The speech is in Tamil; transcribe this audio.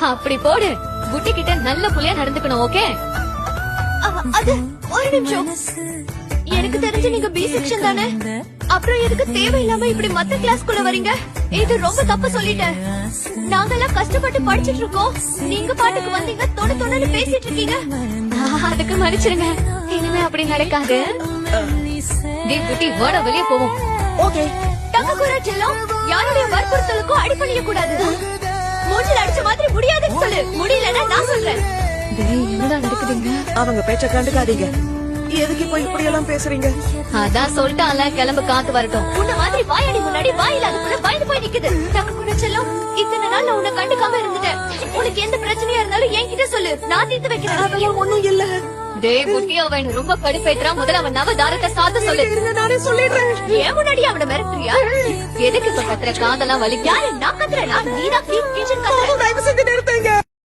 அப்படி போடு. குட்டி கிட்ட நல்ல புள்ளையா நடந்துக்கணும். ஓகே? அது ஒரு நிமிஷம். எனக்கு தெரிஞ்சு நீங்க பி செக்ஷன் தானே? அப்புறம் எதுக்கு தேவையில்லாம இப்படி மத்த கிளாஸ்க்குள்ள வரீங்க? இது ரொம்ப தப்பு சொல்லிட்டேன். நாங்கெல்லாம் கஷ்டப்பட்டு படிச்சிட்டு இருக்கோம். நீங்க பாட்டுக்கு வந்தீங்க, தொணு பேசிட்டு இருக்கீங்க. அதுக்கு மன்னிச்சிருங்க. இனிமே அப்படி நடக்காது. டேய் குட்டி, வாடா வெளிய போவோம். ஓகே. தங்கக்குரா செல்லம், யாருடைய வற்புறுத்தலுக்கும் அடிபணிய கூடாது. மூஞ்சில அடிச்ச மாதிரி முடியாதுன்னு சொல்லு. முடியலன்னா நான் சொல்றேன். டேய், என்னடா நடக்குதுங்க? அவங்க பேச்ச கண்டுக்காதீங்க. எதுக்கு இப்ப இப்படி எல்லாம் பேசுறீங்க? அதான் சொல்லிட்டான்ல, கிளம்பு, காத்து வரட்டும். உன்ன மாதிரி வாயாடி முன்னாடி வாயில அதுக்குள்ள பயந்து போய் நிக்குது. தங்கக்குரா செல்லம், இத்தனை நாள் நான் உன்னை கண்டுக்காம இருந்துட்டேன். உனக்கு எந்த பிரச்சனையா இருந்தாலும் என்கிட்ட சொல்லு, நான் தீர்த்து வைக்கிறேன். அதெல்லாம் ஒண்ணும் இல்ல. டேய் குட்டி, அவன் ரொம்ப கடுப்பேத்துறான். முதல்ல அவன் நவதாரத்தை சாத்த சொல்லு. நானே சொல்லிடுறேன். ஏன் முன்னாடி அவனை மிரட்டுறியா? எதுக்கு இப்ப கத்துற? காதெல்லாம் வலி. யாரு நான் கத்துறேனா? நீதான் கிச்சன் கத்துற. தயவு செஞ்சு